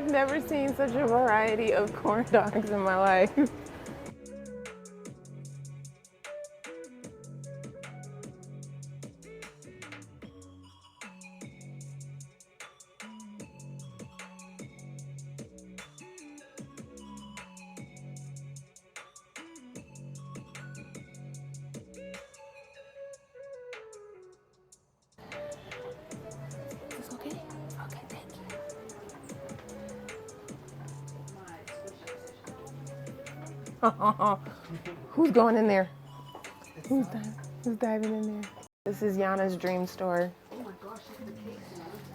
I've never seen such a variety of corn dogs in my life. Is this okay? Okay, thank you. Who's going in there? Who's diving in there? This is Yana's dream store.